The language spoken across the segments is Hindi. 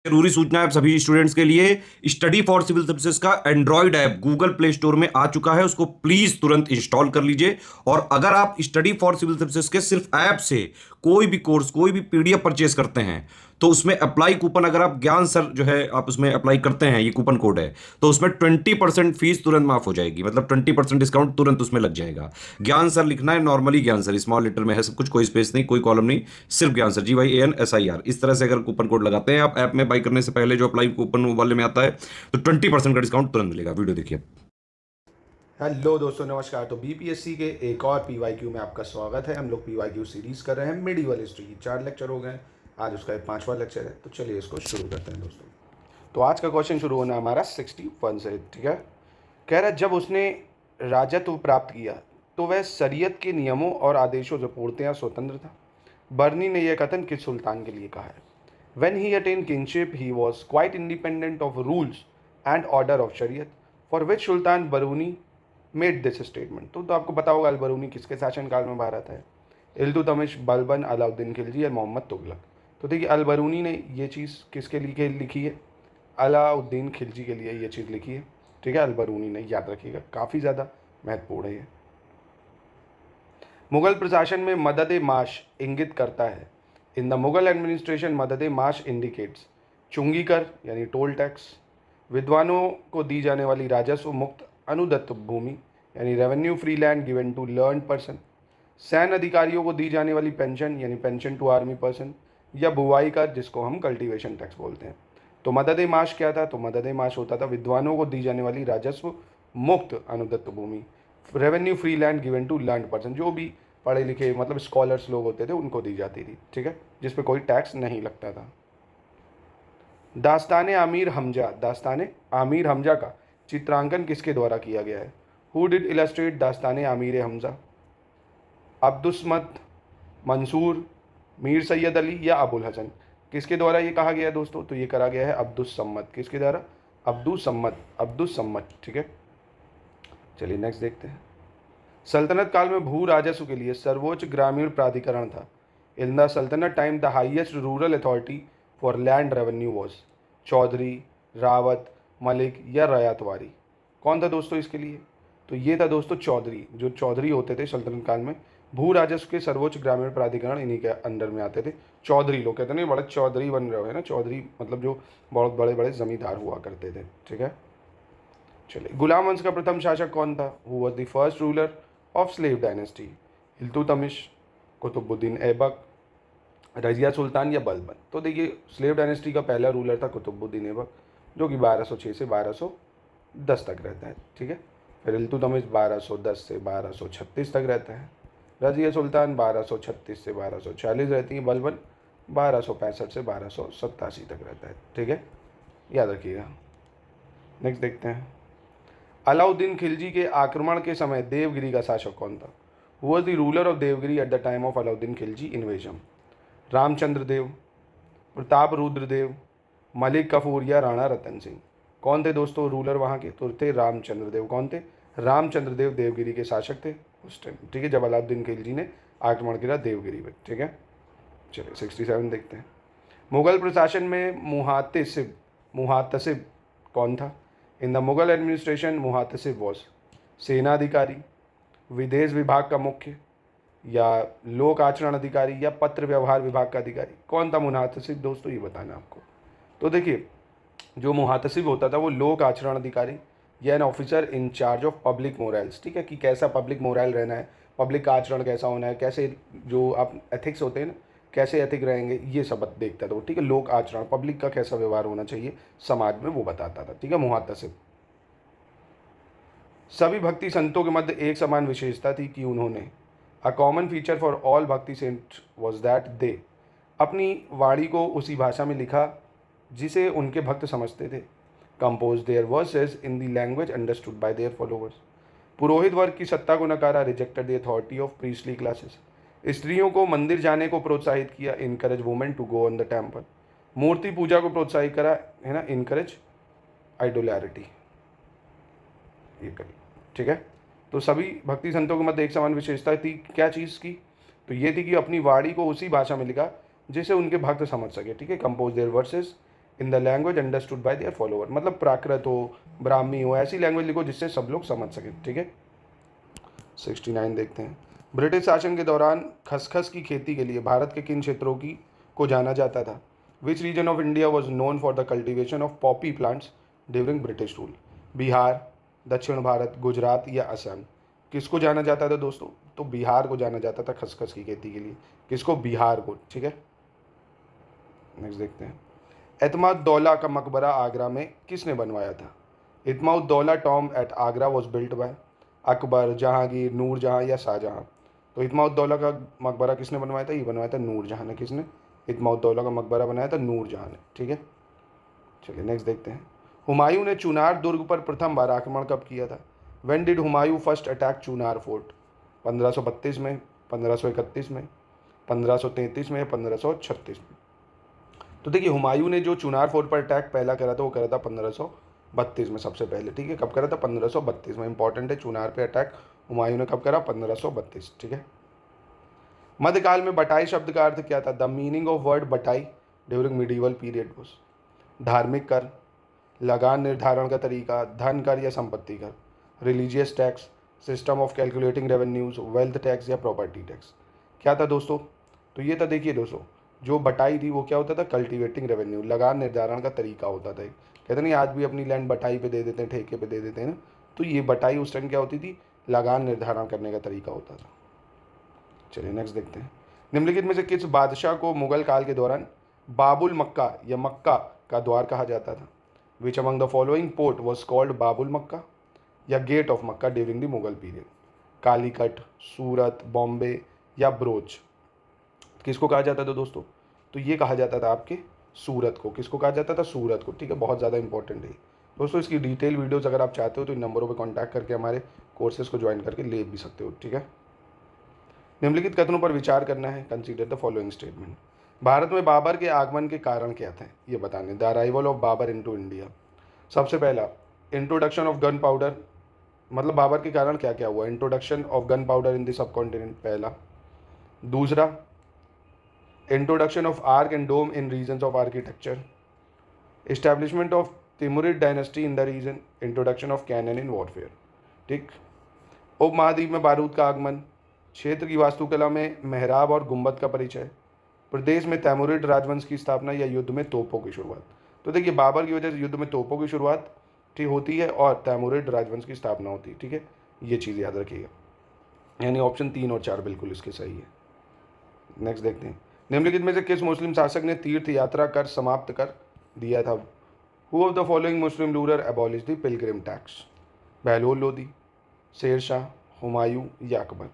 जरूरी सूचना है आप सभी स्टूडेंट्स के लिए। स्टडी फॉर सिविल सर्विसेज का Android app Google play store में आ चुका है, उसको प्लीज तुरंत इंस्टॉल कर लीजिए। और अगर आप स्टडी फॉर सिविल सर्विसेज के सिर्फ ऐप से कोई भी कोर्स, कोई भी पीडीएफ परचेस करते हैं, तो उसमें अप्लाई कूपन, अगर आप ज्ञान सर जो है आप उसमें अप्लाई करते हैं, ये कूपन कोड है, तो उसमें 20% फीस तुरंत माफ हो जाएगी। मतलब 20% डिस्काउंट तुरंत उसमें लग जाएगा। ज्ञान सर लिखना है, नॉर्मली ज्ञान सर स्मॉल लेटर में है सब कुछ, कोई स्पेस नहीं, कोई कॉलम नहीं, सिर्फ ज्ञान सर, GYANSIR। इस तरह से अगर कूपन कोड लगाते हैं आप ऐप में बाई करने से पहले, जो अप्लाई कूपन वाले में आता है, तो 20% का डिस्काउंट तुरंत मिलेगा। वीडियो देखिए। हेलो दोस्तों, नमस्कार। तो बीपीएससी के एक और पीवाईक्यू में आपका स्वागत है। हम लोग पीवाईक्यू सीरीज कर रहे हैं। मिडीवल हिस्ट्री की 4 लेक्चर हो गए, आज उसका 5वां लेक्चर है। तो चलिए इसको शुरू करते हैं दोस्तों। तो आज का क्वेश्चन शुरू होना हमारा 61 से, ठीक है। कह रहा है, जब उसने राजत्व प्राप्त किया तो वह शरीयत के नियमों और आदेशों से पूर्णतया स्वतंत्र था। बर्नी ने यह कथन किस सुल्तान के लिए कहा है? When he attained kingship, he was quite independent of rules and order of शरीयत, for which Sultan बरूनी made this statement. तो आपको पता होगा अल-बरूनी किसके शासनकाल में भारत है? इल्तुतमिश, बलबन, अलाउद्दीन खिलजी और मोहम्मद तुगलक। तो देखिए, अल-बरूनी ने ये चीज़ किसके लिए लिखी है? अलाउद्दीन खिलजी के लिए ये चीज़ लिखी है, ठीक है। अल-बरूनी ने, याद रखिएगा, काफ़ी ज़्यादा महत्वपूर्ण है ये। मुगल प्रशासन में मदद माश इंगित करता है। इन द मुगल एडमिनिस्ट्रेशन मदद माश इंडिकेट्स चुंगी कर यानी टोल टैक्स, विद्वानों को दी जाने वाली राजस्व मुक्त अनुदत्त भूमि यानी revenue free land given to learn person, सैन्य अधिकारियों को दी जाने वाली पेंशन यानी पेंशन टू आर्मी पर्सन, या बुवाई कर जिसको हम कल्टीवेशन टैक्स बोलते हैं। तो मदद माश क्या था? तो मदद माश होता था विद्वानों को दी जाने वाली राजस्व मुक्त अनुदत्त भूमि, revenue free land given to learn person, जो भी पढ़े लिखे मतलब स्कॉलर्स लोग होते थे उनको दी जाती थी, ठीक है, जिस पे कोई टैक्स नहीं लगता था। दास्तान आमिर हमजा, दास्तान आमिर हमजा का चित्रांकन किसके द्वारा किया गया है? हु डिड इलस्ट्रेट दास्तान आमिर हमजा? अब्दुस्समद, मंसूर, मीर सैयद अली या अबुल हसन? किसके द्वारा ये कहा गया है दोस्तों? तो ये करा गया है अब्दुस्समद। किसके द्वारा? अब्दुस्समद, ठीक है। चलिए नेक्स्ट देखते हैं। सल्तनत काल में भू राजस्व के लिए सर्वोच्च ग्रामीण प्राधिकरण था। In the Sultanat time the highest rural authority for land revenue was Chaudhary, Rawat, Malik या रयातवारी। कौन था दोस्तों इसके लिए? तो ये था दोस्तों चौधरी। जो चौधरी होते थे सल्तनत काल में, भू राजस्व के सर्वोच्च ग्रामीण प्राधिकरण इन्हीं के अंडर में आते थे। चौधरी लोग कहते नहीं, बड़े चौधरी बन रहे हो ना, चौधरी मतलब जो बहुत बड़े बड़े जमींदार हुआ करते थे, ठीक है। चलिए, गुलाम वंश का प्रथम शासक कौन था? Who was the first ruler of slave dynasty? Iltutmish, Qutbuddin Aibak, Razia Sultan या बलबन? तो देखिए, स्लेव डायनेस्टी का पहला रूलर था कुतुबुद्दीन ऐबक, जो कि 1206 से 1210 तक रहता है, ठीक है। फिर इल्तुतमिश 1210 से 1236 तक रहता है। रजिया सुल्तान 1236 से 1240 रहती है। बलबन 1265 से 1287 तक रहता है, ठीक है, याद रखिएगा। नेक्स्ट देखते हैं। अलाउद्दीन खिलजी के आक्रमण के समय देवगिरी का शासक कौन था? Who was the ruler of Devagiri at the time of Alauddin Khilji invasion? Ramchandra Dev, Pratap Rudra Dev, Malik Kafur या राणा रतन सिंह? कौन थे दोस्तों रूलर वहाँ के? तो थे रामचंद्र देव। कौन थे? रामचंद्र देव देवगिरी के शासक थे उस टाइम, ठीक है, जब अलाउद्दीन खिलजी ने आक्रमण किया देवगिरी पर, ठीक है। चलिए 67 देखते हैं। मुगल प्रशासन में मुहातसिब कौन था? In the Mughal administration muhtasib was सेनाधिकारी, विदेश विभाग का मुख्य, या लोक आचरण अधिकारी, या पत्र व्यवहार विभाग का अधिकारी? कौन था मुहातसिब दोस्तों, ये बताना आपको। तो देखिए, जो मुहातसिब होता था वो लोक आचरण अधिकारी या an officer in charge of public morals, ठीक है, कि कैसा पब्लिक मोरल रहना है, पब्लिक का आचरण कैसा होना है, कैसे जो आप एथिक्स होते हैं ना, कैसे एथिक रहेंगे, ये सब देखता था वो, ठीक है। लोक आचरण, पब्लिक का कैसा व्यवहार होना चाहिए समाज में, वो बताता था, ठीक है, मुहातसिब। सभी भक्ति संतों के मध्य एक समान विशेषता थी कि उन्होंने, a common feature for all भक्ति सेंट वॉज दैट दे, अपनी वाणी को उसी भाषा में लिखा जिसे उनके भक्त समझते थे। Compose their verses in the language understood by their followers. पुरोहित वर्ग की सत्ता को नकारा, rejected the authority of priestly classes. स्त्रियों को मंदिर जाने को प्रोत्साहित किया, encourage women to go on the temple. मूर्ति पूजा को प्रोत्साहित करा, है ना, इनकरेज आइडोलैरिटी, ये करिए, ठीक है। तो सभी भक्ति संतों के मध्य एक समान विशेषता थी, क्या चीज़ की? तो ये थी कि अपनी वाणी को उसी भाषा में लिखा जिसे उनके भक्त समझ सके, ठीक है। Compose their verses in the language understood by their follower, मतलब प्राकृत हो, ब्राह्मी हो, ऐसी लैंग्वेज लिखो जिससे सब लोग समझ सकें, ठीक है। 69 देखते हैं। ब्रिटिश शासन के दौरान खसखस की खेती के लिए भारत के किन क्षेत्रों की को जाना जाता था? Which region of India was known for the cultivation of Poppy plants during British rule? Bihar, दक्षिण भारत, गुजरात या असम? किसको जाना जाता था दोस्तों? तो बिहार को जाना जाता था खसखस की खेती के लिए। किसको? बिहार को, ठीक है। नेक्स्ट देखते हैं। एतमाद-उद-दौला का मकबरा आगरा में किसने बनवाया था? Itimad-ud-Daulah tomb at Agra was built by Akbar, Jahangir, Nurjahan या शाहजहां? तो इतमाद-उद-दौला का मकबरा किसने बनवाया था? ये बनवाया था नूरजहां ने। किसने? इतमाद-उद-दौला का मकबरा बनाया था नूरजहां ने, ठीक है। चलिए नेक्स्ट देखते हैं। हुमायूं ने चुनार दुर्ग पर प्रथम बार आक्रमण कब किया था? When did Humayun first attack Chunar fort? 1532 में, 1531 में, 1533 में या 1536 में? तो देखिए हुमायूं ने जो चुनार फोर्ट पर अटैक पहला करा था वो करा था 1532 में सबसे पहले, ठीक है। कब करा था? 1532 में। इंपॉर्टेंट है, चुनार पे अटैक हुमायूं ने कब करा? 1532, ठीक है। मध्यकाल में बटाई शब्द का अर्थ क्या था? द मीनिंग ऑफ वर्ड बटाई ड्यूरिंग मिडीवल पीरियड वॉज धार्मिक कर, लगान निर्धारण का तरीका, धन कर या संपत्ति कर, religious tax, system of calculating revenues, wealth tax या प्रॉपर्टी टैक्स? क्या था दोस्तों? तो ये था, देखिए दोस्तों, जो बटाई थी वो क्या होता था? कल्टिवेटिंग रेवेन्यू, लगान निर्धारण का तरीका होता था। कहते नहीं आज भी अपनी लैंड बटाई पे दे देते हैं, ठेके पे दे देते हैं ना, तो ये बटाई उस टाइम क्या होती थी? लगान निर्धारण करने का तरीका होता था। चलिए नेक्स्ट देखते हैं। निम्नलिखित में से किस बादशाह को मुगल काल के दौरान बाबुल मक्का या मक्का का द्वार कहा जाता था? Which among the following port was called Babul Mecca या gate of Mecca during the Mughal period? Calicut, Surat, Bombay या ब्रोच? किसको कहा जाता था दोस्तों? तो ये कहा जाता था आपके सूरत को। किसको कहा जाता था? सूरत को, ठीक है। बहुत ज़्यादा इंपॉर्टेंट है दोस्तों। इसकी डिटेल वीडियोज़ अगर आप चाहते हो तो इन नंबरों पर कॉन्टैक्ट करके हमारे कोर्सेज को ज्वाइन करके ले भी सकते हो, ठीक है। निम्नलिखित कथनों पर विचार करना है। Consider the following statement. Bharat में बाबर के आगमन के कारण क्या थे? ये बताने। The arrival of Babur into India. सबसे पहला, इंट्रोडक्शन ऑफ गन पाउडर, मतलब बाबर के कारण क्या क्या हुआ? Introduction of gunpowder in the subcontinent, पहला। दूसरा, introduction of arch and dome in regions of architecture, establishment of Timurid dynasty in the region, introduction of cannon in warfare, ठीक। उपमहाद्वीप में बारूद का आगमन, क्षेत्र की वास्तुकला में मेहराब और गुंबद का परिचय, प्रदेश में तैमुरिड राजवंश की स्थापना या युद्ध में तोपों की शुरुआत। तो देखिए बाबर की वजह से युद्ध में तोपों की शुरुआत ठीक होती है और तैमुरिड राजवंश की स्थापना होती है, ठीक है। ये चीज़ याद रखिएगा, यानी ऑप्शन 3 और 4 बिल्कुल इसके सही है। नेक्स्ट देखते हैं। निम्नलिखित में से किस मुस्लिम शासक ने तीर्थ यात्रा कर समाप्त कर दिया था? Who of the following Muslim ruler abolish the pilgrim tax? Bahlol Lodi, Sher Shah, Humayun या अकबर?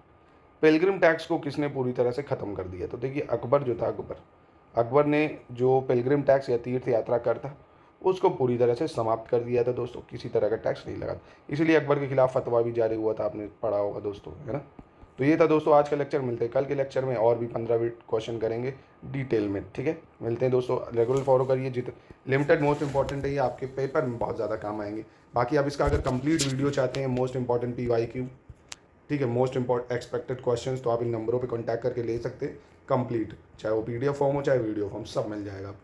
पिलग्रिम टैक्स को किसने पूरी तरह से ख़त्म कर दिया? तो देखिए अकबर जो था, अकबर ने जो पिलग्रिम टैक्स या तीर्थ यात्रा कर था उसको पूरी तरह से समाप्त कर दिया था दोस्तों। किसी तरह का टैक्स नहीं लगा, इसलिए अकबर के खिलाफ फतवा भी जारी हुआ था, आपने पढ़ा होगा दोस्तों, है ना। तो ये था दोस्तों आज का लेक्चर। मिलते हैं कल के लेक्चर में, और भी 15 क्वेश्चन करेंगे डिटेल में, ठीक है। मिलते हैं दोस्तों, रेगुलर फॉलो करिए। लिमिटेड मोस्ट इंपॉर्टेंट है, ये आपके पेपर में बहुत ज़्यादा काम आएंगे। बाकी आप इसका अगर कंप्लीट वीडियो चाहते हैं, मोस्ट इंपॉर्टेंट PYQ, ठीक है, मोस्ट इंपॉर्टेंट एक्सपेक्टेड क्वेश्चंस, तो आप इन नंबरों पे कांटेक्ट करके ले सकते हैं कंप्लीट, चाहे वो PDF फॉर्म हो चाहे वीडियो फॉर्म, सब मिल जाएगा आपको।